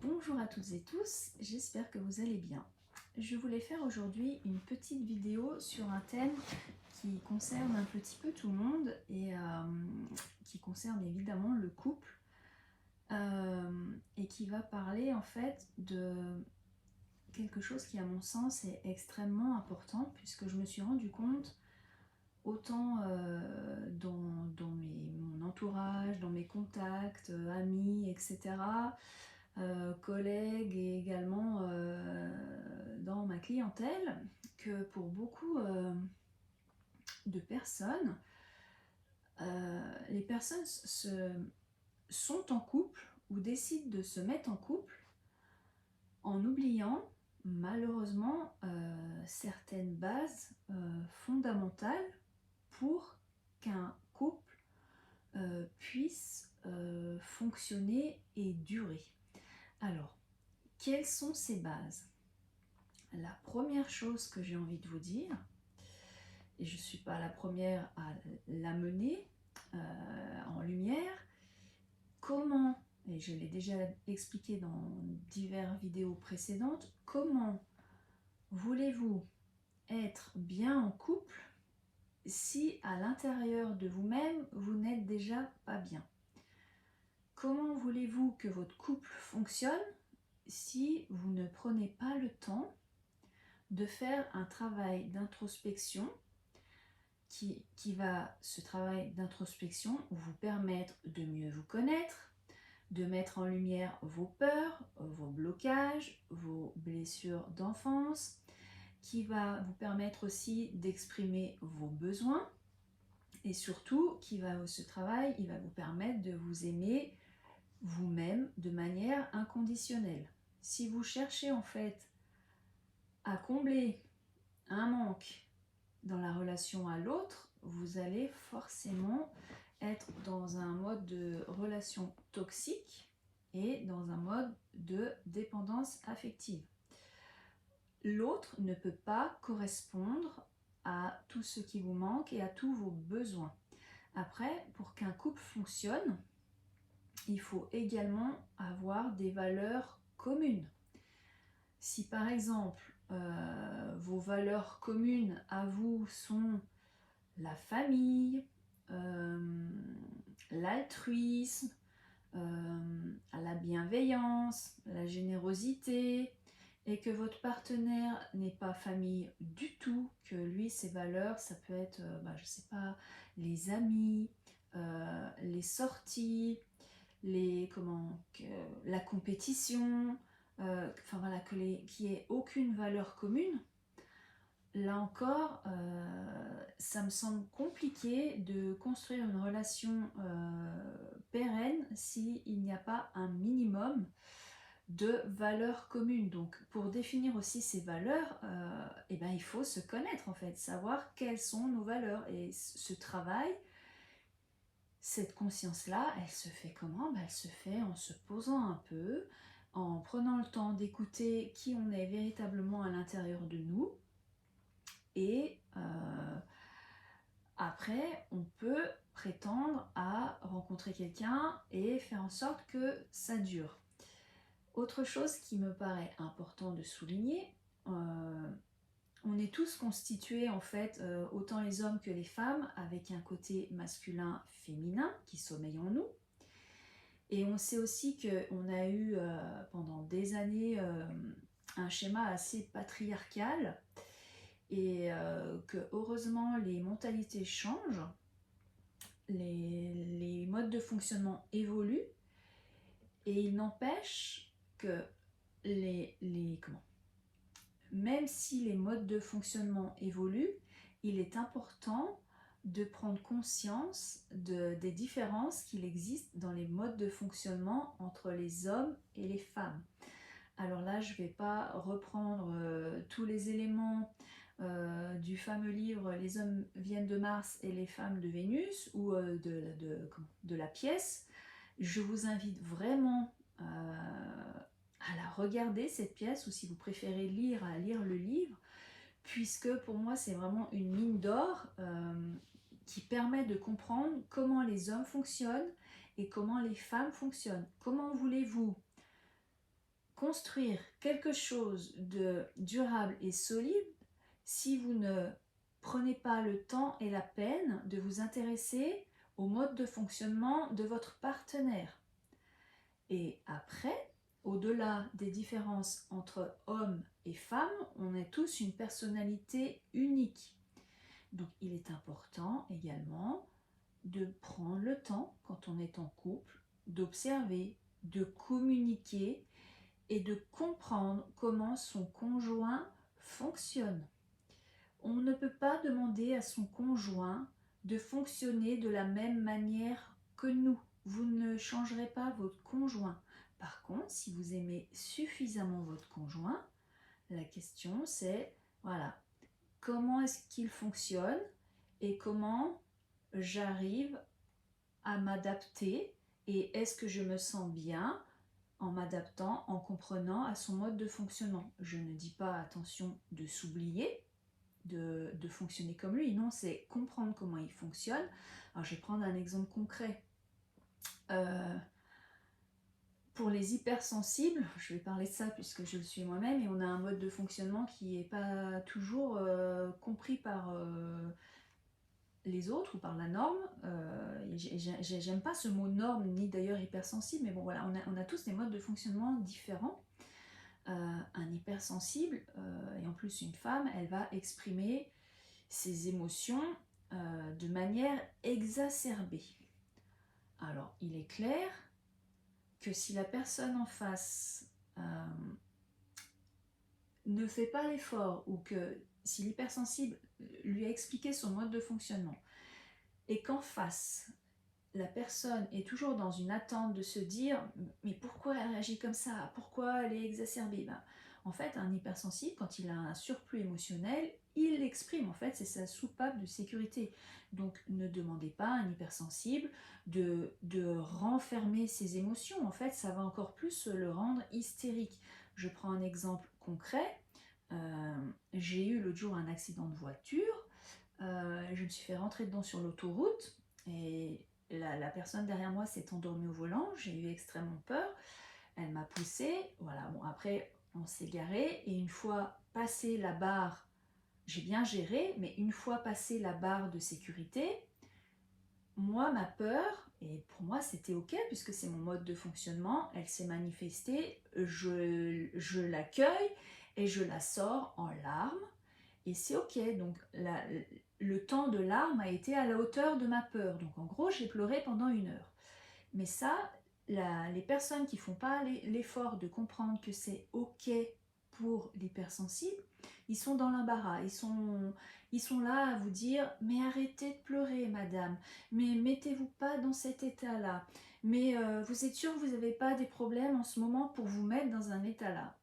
Bonjour à toutes et tous, j'espère que vous allez bien. Je voulais faire aujourd'hui une petite vidéo sur un thème qui concerne un petit peu tout le monde et qui concerne évidemment le couple et qui va parler en fait de quelque chose qui à mon sens est extrêmement important puisque je me suis rendu compte autant dans mon entourage, dans mes contacts, amis, etc., collègues et également dans ma clientèle, que pour beaucoup de personnes, les personnes sont en couple ou décident de se mettre en couple en oubliant malheureusement certaines bases fondamentales pour qu'un couple puisse fonctionner et durer. Alors, quelles sont ces bases? La première chose que j'ai envie de vous dire, et je ne suis pas la première à l'amener en lumière, comment, et je l'ai déjà expliqué dans diverses vidéos précédentes, comment voulez-vous être bien en couple si à l'intérieur de vous-même, vous n'êtes déjà pas bien? Comment voulez-vous que votre couple fonctionne si vous ne prenez pas le temps de faire un travail d'introspection ce travail d'introspection, vous permettre de mieux vous connaître, de mettre en lumière vos peurs, vos blocages, vos blessures d'enfance, qui va vous permettre aussi d'exprimer vos besoins et surtout, ce travail, il va vous permettre de vous aimer vous-même de manière inconditionnelle. Si vous cherchez en fait à combler un manque dans la relation à l'autre, vous allez forcément être dans un mode de relation toxique et dans un mode de dépendance affective. L'autre ne peut pas correspondre à tout ce qui vous manque et à tous vos besoins. Après, pour qu'un couple fonctionne, il faut également avoir des valeurs communes. Si par exemple, vos valeurs communes à vous sont la famille, l'altruisme, la bienveillance, la générosité, et que votre partenaire n'est pas famille du tout, que lui, ses valeurs, ça peut être, je sais pas, les amis, les sorties, la compétition, enfin voilà, qu'il n'y ait aucune valeur commune. Là encore, ça me semble compliqué de construire une relation pérenne s'il n'y a pas un minimum de valeurs communes. Donc pour définir aussi ces valeurs, il faut se connaître en fait, savoir quelles sont nos valeurs. Et ce travail, cette conscience-là, elle se fait comment? Elle se fait en se posant un peu, en prenant le temps d'écouter qui on est véritablement à l'intérieur de nous. Et après, on peut prétendre à rencontrer quelqu'un et faire en sorte que ça dure. Autre chose qui me paraît important de souligner, on est tous constitués en fait, autant les hommes que les femmes, avec un côté masculin, féminin qui sommeille en nous. Et on sait aussi qu'on a eu pendant des années un schéma assez patriarcal et que heureusement les mentalités changent, les modes de fonctionnement évoluent et il n'empêche que même si les modes de fonctionnement évoluent, il est important de prendre conscience des différences qu'il existe dans les modes de fonctionnement entre les hommes et les femmes. Alors là, je ne vais pas reprendre tous les éléments du fameux livre « Les hommes viennent de Mars et les femmes de Vénus » ou de la pièce. Je vous invite vraiment à la regarder, cette pièce, ou si vous préférez lire, à lire le livre, puisque pour moi c'est vraiment une mine d'or qui permet de comprendre comment les hommes fonctionnent et comment les femmes fonctionnent. Comment voulez-vous construire quelque chose de durable et solide si vous ne prenez pas le temps et la peine de vous intéresser au mode de fonctionnement de votre partenaire. Et après, au-delà des différences entre hommes et femmes, on est tous une personnalité unique. Donc il est important également de prendre le temps, quand on est en couple, d'observer, de communiquer et de comprendre comment son conjoint fonctionne. On ne peut pas demander à son conjoint de fonctionner de la même manière que nous. Vous ne changerez pas votre conjoint. Par contre, si vous aimez suffisamment votre conjoint, la question c'est, voilà, comment est-ce qu'il fonctionne et comment j'arrive à m'adapter et est-ce que je me sens bien en m'adaptant, en comprenant à son mode de fonctionnement. Je ne dis pas, attention, de s'oublier, de fonctionner comme lui, non, c'est comprendre comment il fonctionne. Alors je vais prendre un exemple concret. Pour les hypersensibles, je vais parler de ça puisque je le suis moi-même, et on a un mode de fonctionnement qui n'est pas toujours compris par les autres ou par la norme. J'aime pas ce mot norme, ni d'ailleurs hypersensible, mais bon voilà, on a tous des modes de fonctionnement différents. Un hypersensible, et en plus une femme, elle va exprimer ses émotions de manière exacerbée. Alors, il est clair que si la personne en face ne fait pas l'effort, ou que si l'hypersensible lui a expliqué son mode de fonctionnement, et qu'en face, la personne est toujours dans une attente de se dire « mais pourquoi elle réagit comme ça? Pourquoi elle est exacerbée ?» En fait, un hypersensible, quand il a un surplus émotionnel, il l'exprime. En fait, c'est sa soupape de sécurité. Donc, ne demandez pas à un hypersensible de renfermer ses émotions. En fait, ça va encore plus le rendre hystérique. Je prends un exemple concret. J'ai eu l'autre jour un accident de voiture. Je me suis fait rentrer dedans sur l'autoroute et la personne derrière moi s'est endormie au volant. J'ai eu extrêmement peur. Elle m'a poussée. Voilà, bon, après, on s'est garé. Et une fois passé la barre, j'ai bien géré, mais une fois passé la barre de sécurité, moi, ma peur, et pour moi c'était ok puisque c'est mon mode de fonctionnement, elle s'est manifestée, je l'accueille et je la sors en larmes et c'est ok. Donc le temps de larmes a été à la hauteur de ma peur. Donc en gros, j'ai pleuré pendant 1 heure. Mais ça, les personnes qui ne font pas l'effort de comprendre que c'est ok pour l'hypersensible, ils sont dans l'embarras, ils sont là à vous dire « mais arrêtez de pleurer madame, mais mettez-vous pas dans cet état-là, mais vous êtes sûr que vous n'avez pas des problèmes en ce moment pour vous mettre dans un état-là ?»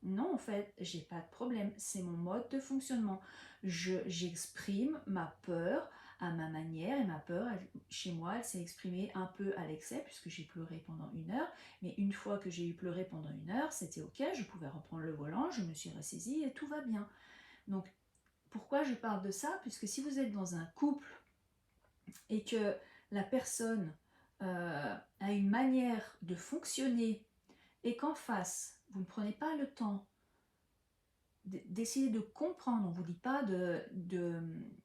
Non, en fait, j'ai pas de problème, c'est mon mode de fonctionnement. J'exprime ma peur à ma manière, et ma peur, chez moi, elle s'est exprimée un peu à l'excès puisque j'ai pleuré pendant 1 heure, mais une fois que j'ai eu pleuré pendant 1 heure, c'était ok, je pouvais reprendre le volant, je me suis ressaisie et tout va bien. Donc, pourquoi je parle de ça? Puisque si vous êtes dans un couple et que la personne a une manière de fonctionner et qu'en face, vous ne prenez pas le temps d'essayer de comprendre, on ne vous dit pas de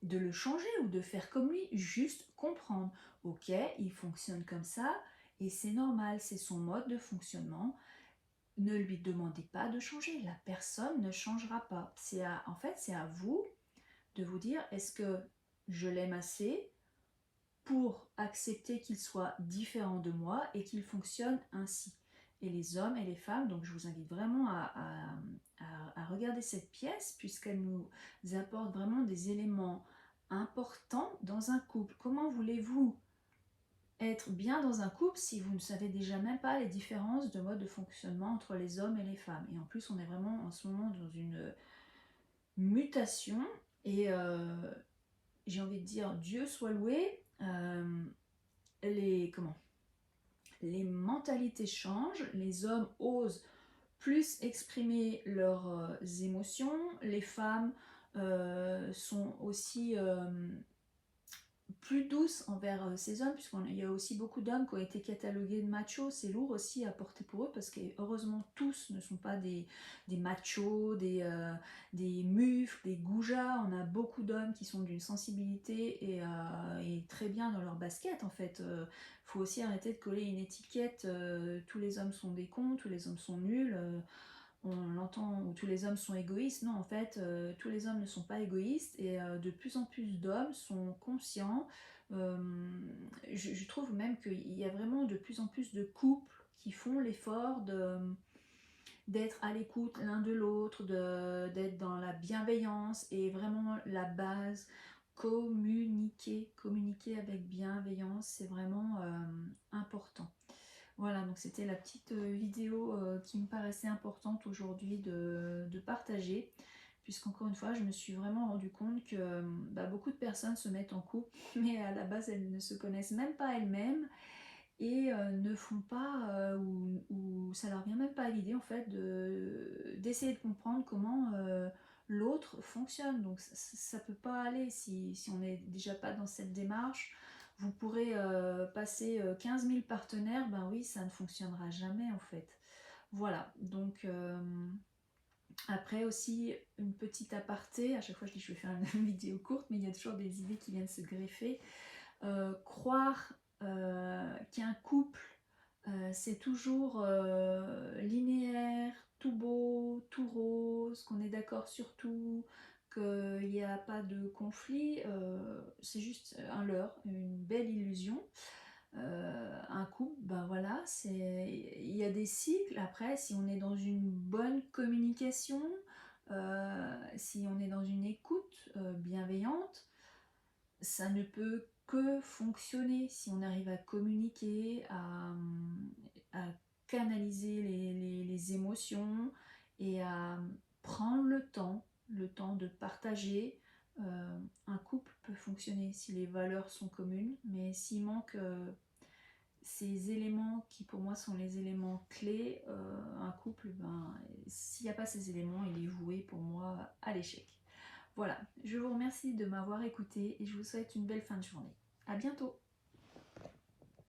le changer ou de faire comme lui, juste comprendre. Ok, il fonctionne comme ça et c'est normal, c'est son mode de fonctionnement. Ne lui demandez pas de changer, la personne ne changera pas. En fait, c'est à vous de vous dire, est-ce que je l'aime assez pour accepter qu'il soit différent de moi et qu'il fonctionne ainsi? Et les hommes et les femmes, donc je vous invite vraiment à regarder cette pièce puisqu'elle nous apporte vraiment des éléments importants dans un couple. Comment voulez-vous être bien dans un couple si vous ne savez déjà même pas les différences de mode de fonctionnement entre les hommes et les femmes? Et en plus, on est vraiment en ce moment dans une mutation et j'ai envie de dire Dieu soit loué, les mentalités changent, les hommes osent plus exprimer leurs émotions, les femmes sont aussi plus douce envers ces hommes, puisqu'il y a aussi beaucoup d'hommes qui ont été catalogués de machos. C'est lourd aussi à porter pour eux, parce que heureusement tous ne sont pas des machos, des mufles, des goujats. On a beaucoup d'hommes qui sont d'une sensibilité et très bien dans leur basket en fait. Faut aussi arrêter de coller une étiquette, tous les hommes sont des cons, tous les hommes sont nuls. On l'entend, où tous les hommes sont égoïstes. Non, en fait, tous les hommes ne sont pas égoïstes et de plus en plus d'hommes sont conscients. Euh, je trouve même qu'il y a vraiment de plus en plus de couples qui font l'effort d'être à l'écoute l'un de l'autre, d'être dans la bienveillance et vraiment la base, communiquer avec bienveillance, c'est vraiment important. Voilà, donc c'était la petite vidéo qui me paraissait importante aujourd'hui de partager, puisqu'encore une fois, je me suis vraiment rendu compte que beaucoup de personnes se mettent en couple, mais à la base, elles ne se connaissent même pas elles-mêmes et ne font pas, ou ça leur vient même pas à l'idée en fait d'essayer de comprendre comment l'autre fonctionne. Donc ça peut pas aller si on n'est déjà pas dans cette démarche. Vous pourrez passer 15 000 partenaires, ben oui, ça ne fonctionnera jamais en fait. Voilà, donc après aussi une petite aparté, à chaque fois je dis je vais faire une vidéo courte, mais il y a toujours des idées qui viennent se greffer. Croire qu'un couple c'est toujours linéaire, tout beau, tout rose, qu'on est d'accord sur tout, qu'il n'y a pas de conflit, c'est juste un leurre, une belle illusion. Un couple, ben voilà, il y a des cycles. Après, si on est dans une bonne communication, si on est dans une écoute bienveillante, ça ne peut que fonctionner si on arrive à communiquer, à canaliser les émotions et à prendre le temps de partager. Un couple peut fonctionner si les valeurs sont communes, mais s'il manque ces éléments qui pour moi sont les éléments clés, un couple, s'il n'y a pas ces éléments, il est voué pour moi à l'échec. Voilà, je vous remercie de m'avoir écouté et je vous souhaite une belle fin de journée. À bientôt!